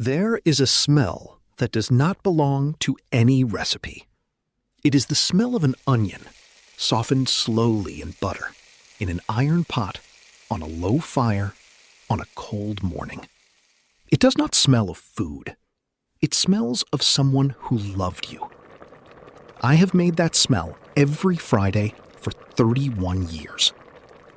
There is a smell that does not belong to any recipe. It is the smell of an onion, softened slowly in butter, in an iron pot, on a low fire, on a cold morning. It does not smell of food. It smells of someone who loved you. I have made that smell every Friday for 31 years.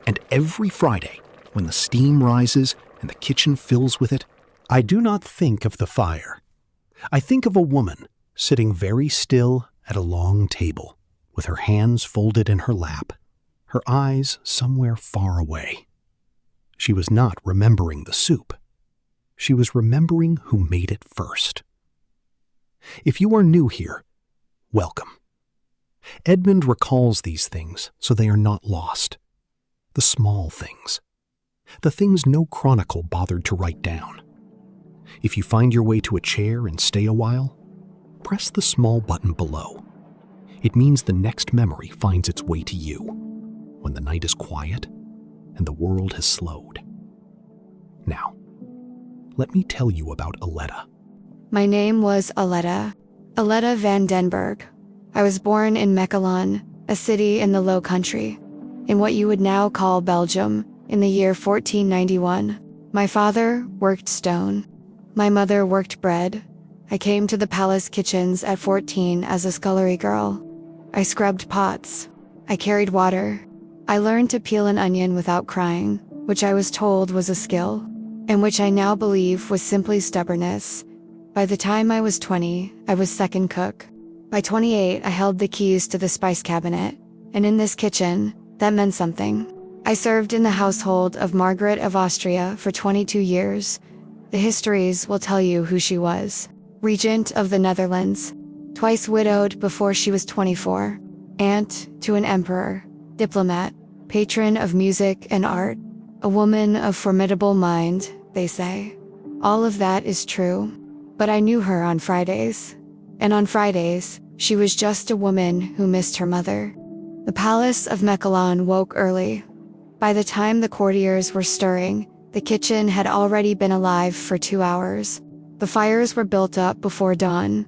And every Friday, when the steam rises and the kitchen fills with it, I do not think of the fire. I think of a woman sitting very still at a long table, with her hands folded in her lap, her eyes somewhere far away. She was not remembering the soup. She was remembering who made it first. If you are new here, welcome. Edmund recalls these things so they are not lost. The small things. The things no chronicle bothered to write down. If you find your way to a chair and stay a while, press the small button below. It means the next memory finds its way to you, when the night is quiet and the world has slowed. Now, let me tell you about Aletta. My name was Aletta van den Berg. I was born in Mechelen, a city in the Low Country, in what you would now call Belgium, in the year 1491. My father worked stone. My mother worked bread. I came to the palace kitchens at 14 as a scullery girl. I scrubbed pots. I carried water. I learned to peel an onion without crying, which I was told was a skill, and which I now believe was simply stubbornness. By the time I was 20, I was second cook. By 28, I held the keys to the spice cabinet, and in this kitchen, that meant something. I served in the household of Margaret of Austria for 22 years. The histories will tell you who she was. Regent of the Netherlands, twice widowed before she was 24, aunt to an emperor, diplomat, patron of music and art, a woman of formidable mind, they say. All of that is true, but I knew her on Fridays. And on Fridays, she was just a woman who missed her mother. The palace of Mechelen woke early. By the time the courtiers were stirring, the kitchen had already been alive for 2 hours. The fires were built up before dawn.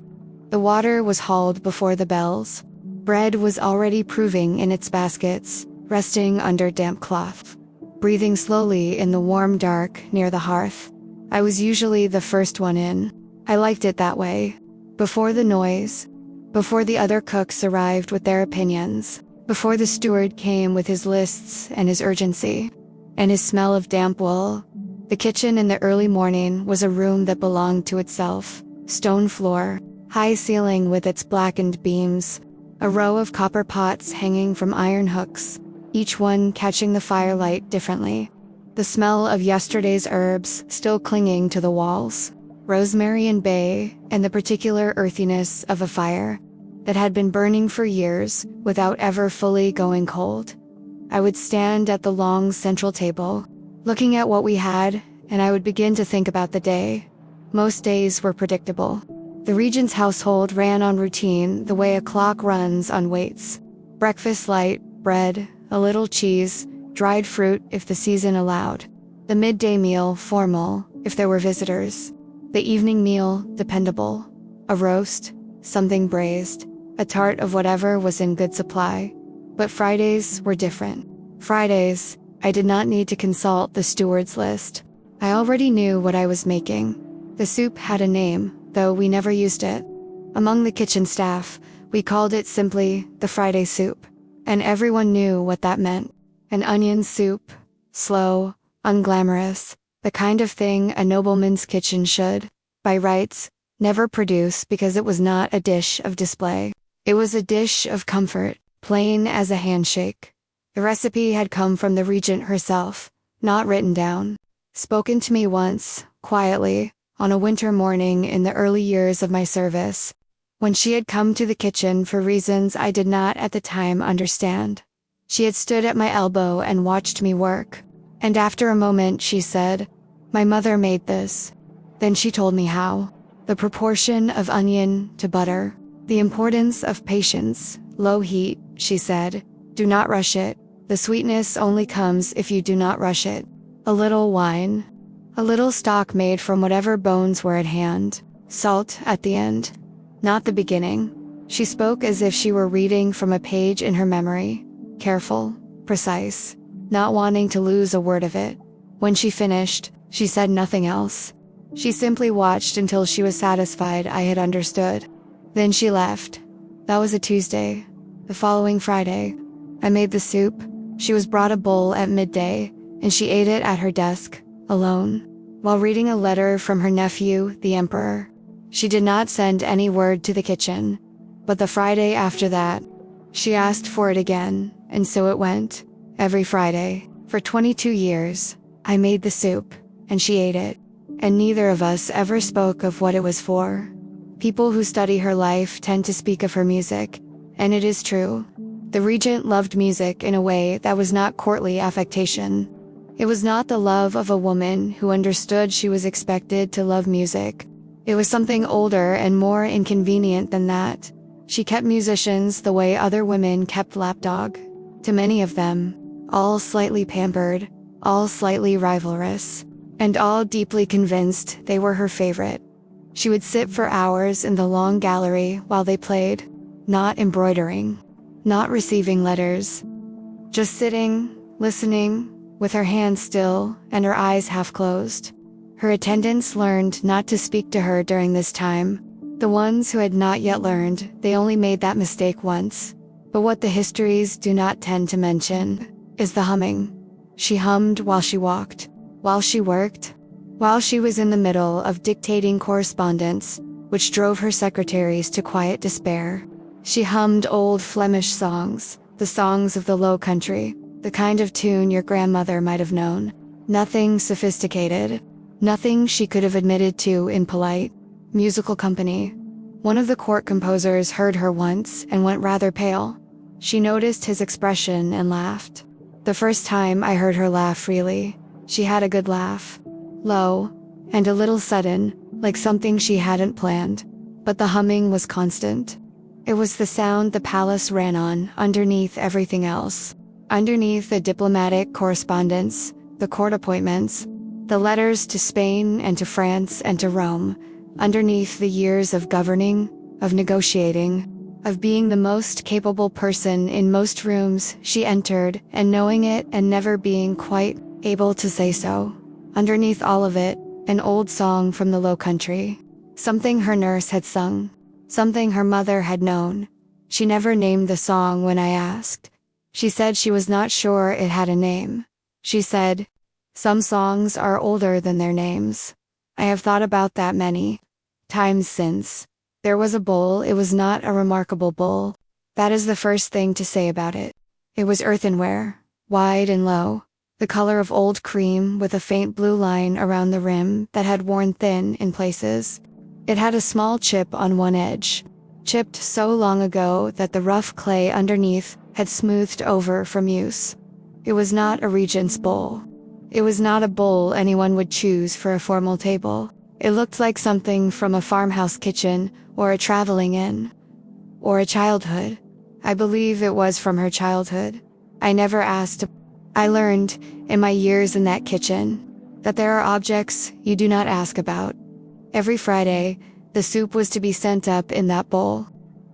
The water was hauled before the bells. Bread was already proving in its baskets, resting under damp cloth. Breathing slowly in the warm dark near the hearth. I was usually the first one in. I liked it that way. Before the noise, before the other cooks arrived with their opinions, before the steward came with his lists and his urgency, and his smell of damp wool, the kitchen in the early morning was a room that belonged to itself. Stone floor, high ceiling with its blackened beams, a row of copper pots hanging from iron hooks, each one catching the firelight differently. The smell of yesterday's herbs still clinging to the walls. Rosemary and bay, and the particular earthiness of a fire that had been burning for years without ever fully going cold. I would stand at the long central table, looking at what we had, and I would begin to think about the day. Most days were predictable. The Regent's household ran on routine the way a clock runs on weights. Breakfast light, bread, a little cheese, dried fruit if the season allowed. The midday meal formal if there were visitors. The evening meal dependable. A roast, something braised, a tart of whatever was in good supply. But Fridays were different. Fridays, I did not need to consult the steward's list. I already knew what I was making. The soup had a name, though we never used it. Among the kitchen staff, we called it simply the Friday soup, and everyone knew what that meant. An onion soup, slow, unglamorous, the kind of thing a nobleman's kitchen should, by rights, never produce because it was not a dish of display. It was a dish of comfort, plain as a handshake. The recipe had come from the Regent herself, not written down. Spoken to me once, quietly, on a winter morning in the early years of my service, when she had come to the kitchen for reasons I did not at the time understand. She had stood at my elbow and watched me work, and after a moment she said, "My mother made this." Then she told me how. The proportion of onion to butter, the importance of patience, low heat, she said. Do not rush it. The sweetness only comes if you do not rush it. A little wine. A little stock made from whatever bones were at hand. Salt at the end. Not the beginning. She spoke as if she were reading from a page in her memory. Careful, precise, not wanting to lose a word of it. When she finished, she said nothing else. She simply watched until she was satisfied I had understood. Then she left. That was a Tuesday. The following Friday, I made the soup. She was brought a bowl at midday, and she ate it at her desk, alone, while reading a letter from her nephew, the Emperor. She did not send any word to the kitchen, but the Friday after that, she asked for it again, and so it went. Every Friday, for 22 years, I made the soup, and she ate it, and neither of us ever spoke of what it was for. People who study her life tend to speak of her music, and it is true. The Regent loved music in a way that was not courtly affectation. It was not the love of a woman who understood she was expected to love music. It was something older and more inconvenient than that. She kept musicians the way other women kept lapdog. To many of them, all slightly pampered, all slightly rivalrous, and all deeply convinced they were her favorite. She would sit for hours in the long gallery while they played, not embroidering, not receiving letters, just sitting, listening, with her hands still and her eyes half closed. Her attendants learned not to speak to her during this time. The ones who had not yet learned, they only made that mistake once. But what the histories do not tend to mention is the humming. She hummed while she walked, while she worked, while she was in the middle of dictating correspondence, which drove her secretaries to quiet despair. She hummed old Flemish songs, the songs of the Low Country, the kind of tune your grandmother might have known. Nothing sophisticated, nothing she could have admitted to in polite, musical company. One of the court composers heard her once and went rather pale. She noticed his expression and laughed. The first time I heard her laugh freely, she had a good laugh. Low, and a little sudden, like something she hadn't planned. But the humming was constant. It was the sound the palace ran on, underneath everything else. Underneath the diplomatic correspondence, the court appointments, the letters to Spain and to France and to Rome, underneath the years of governing, of negotiating, of being the most capable person in most rooms she entered and knowing it and never being quite able to say so. Underneath all of it, an old song from the Low Country. Something her nurse had sung. Something her mother had known. She never named the song when I asked. She said she was not sure it had a name. She said, "Some songs are older than their names." I have thought about that many times since. There was a bowl. It was not a remarkable bowl. That is the first thing to say about it. It was earthenware, wide and low, the color of old cream with a faint blue line around the rim that had worn thin in places. It had a small chip on one edge, chipped so long ago that the rough clay underneath had smoothed over from use. It was not a regent's bowl. It was not a bowl anyone would choose for a formal table. It looked like something from a farmhouse kitchen or a traveling inn. Or a childhood. I believe it was from her childhood. I never asked. I learned, in my years in that kitchen, that there are objects you do not ask about. Every Friday, the soup was to be sent up in that bowl.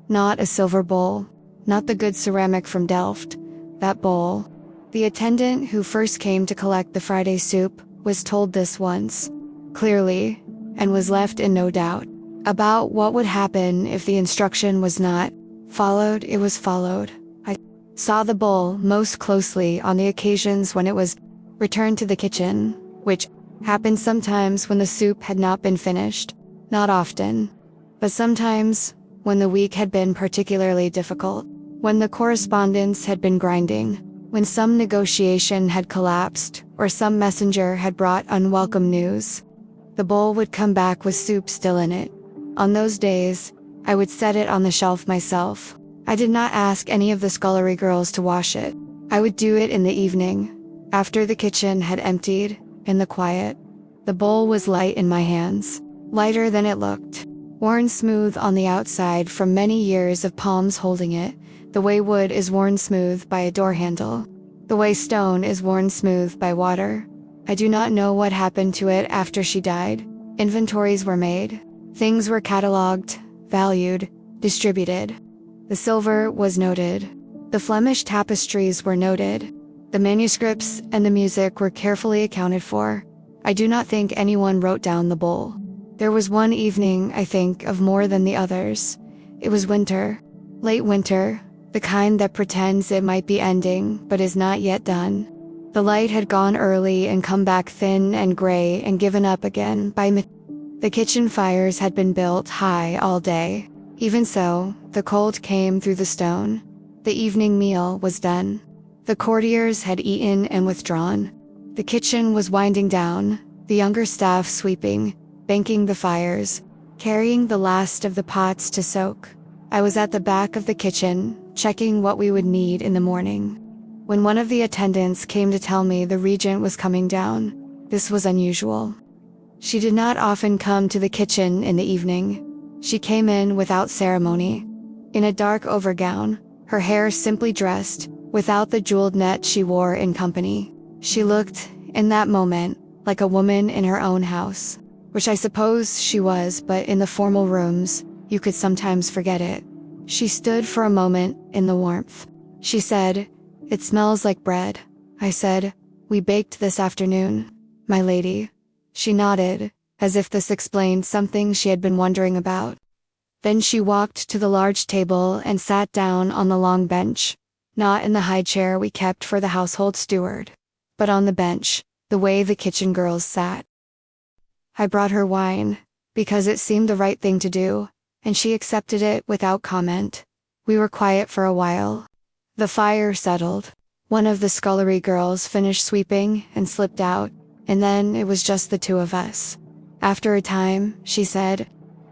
Not a silver bowl. Not the good ceramic from Delft. That bowl. The attendant who first came to collect the Friday soup was told this once, clearly, and was left in no doubt about what would happen if the instruction was not followed. It was followed. I saw the bowl most closely on the occasions when it was returned to the kitchen, which happened sometimes when the soup had not been finished, not often, but sometimes when the week had been particularly difficult, when the correspondence had been grinding, when some negotiation had collapsed or some messenger had brought unwelcome news. The bowl would come back with soup still in it. On those days, I would set it on the shelf myself. I did not ask any of the scullery girls to wash it. I would do it in the evening, after the kitchen had emptied, in the quiet. The bowl was light in my hands, lighter than it looked, worn smooth on the outside from many years of palms holding it, the way wood is worn smooth by a door handle, the way stone is worn smooth by water. I do not know what happened to it after she died. Inventories were made. Things were catalogued, valued, distributed. The silver was noted. The Flemish tapestries were noted. The manuscripts and the music were carefully accounted for. I do not think anyone wrote down the bowl. There was one evening, I think, of more than the others. It was winter. Late winter, the kind that pretends it might be ending, but is not yet done. The light had gone early and come back thin and gray and given up again by the kitchen fires had been built high all day. Even so, the cold came through the stone. The evening meal was done. The courtiers had eaten and withdrawn. The kitchen was winding down, the younger staff sweeping, banking the fires, carrying the last of the pots to soak. I was at the back of the kitchen, checking what we would need in the morning. When one of the attendants came to tell me the Regent was coming down, this was unusual. She did not often come to the kitchen in the evening. She came in without ceremony, in a dark overgown, her hair simply dressed, without the jeweled net she wore in company. She looked, in that moment, like a woman in her own house, which I suppose she was, but in the formal rooms, you could sometimes forget it. She stood for a moment in the warmth. She said, "It smells like bread." I said, "We baked this afternoon, my lady." She nodded, as if this explained something she had been wondering about. Then she walked to the large table and sat down on the long bench, not in the high chair we kept for the household steward, but on the bench, the way the kitchen girls sat. I brought her wine, because it seemed the right thing to do, and she accepted it without comment. We were quiet for a while. The fire settled. One of the scullery girls finished sweeping and slipped out, and then it was just the two of us. After a time, she said,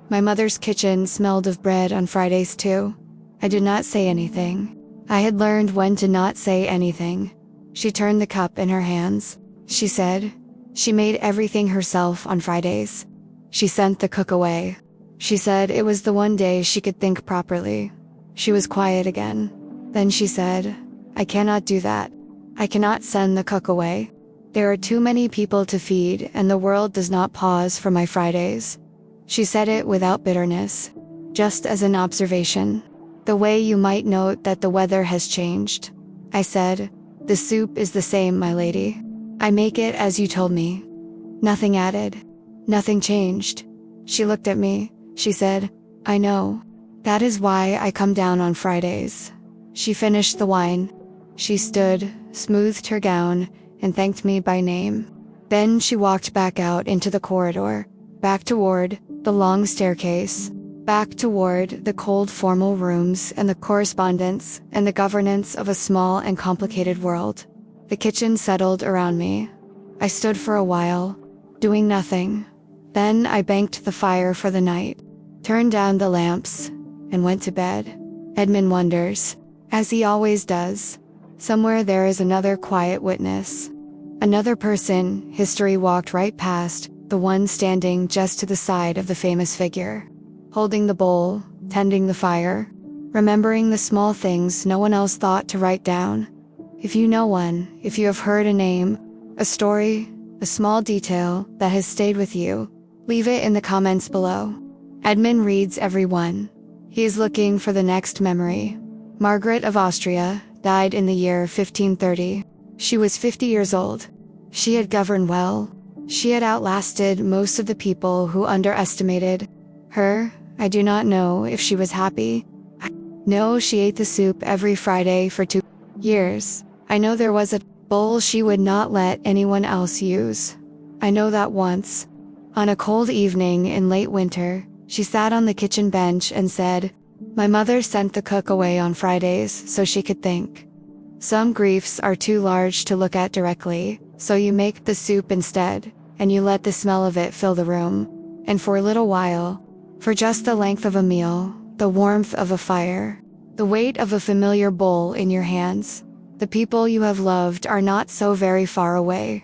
"My mother's kitchen smelled of bread on Fridays too." I did not say anything. I had learned when to not say anything. She turned the cup in her hands. She said, "She made everything herself on Fridays. She sent the cook away. She said it was the one day she could think properly." She was quiet again. Then she said, "I cannot do that. I cannot send the cook away. There are too many people to feed, and the world does not pause for my Fridays." She said it without bitterness, just as an observation, the way you might note that the weather has changed. I said, "The soup is the same, my lady. I make it as you told me." Nothing added. Nothing changed. She looked at me. She said, "I know. That is why I come down on Fridays." She finished the wine. She stood, smoothed her gown, and thanked me by name. Then she walked back out into the corridor, back toward the long staircase, back toward the cold formal rooms and the correspondence and the governance of a small and complicated world. The kitchen settled around me. I stood for a while, doing nothing. Then I banked the fire for the night, turned down the lamps, and went to bed. Edmund wonders, as he always does. Somewhere there is another quiet witness. Another person history walked right past, the one standing just to the side of the famous figure, holding the bowl, tending the fire, remembering the small things no one else thought to write down. If you know one, if you have heard a name, a story, a small detail that has stayed with you, leave it in the comments below. Edmund reads every one. He is looking for the next memory. Margaret of Austria died in the year 1530. She was 50 years old. She had governed well. She had outlasted most of the people who underestimated her. I do not know if she was happy. I know she ate the soup every Friday for 2 years. I know there was a bowl she would not let anyone else use. I know that once, on a cold evening in late winter, she sat on the kitchen bench and said, "My mother sent the cook away on Fridays so she could think." Some griefs are too large to look at directly, so you make the soup instead, and you let the smell of it fill the room. And for a little while, for just the length of a meal, the warmth of a fire, the weight of a familiar bowl in your hands, the people you have loved are not so very far away.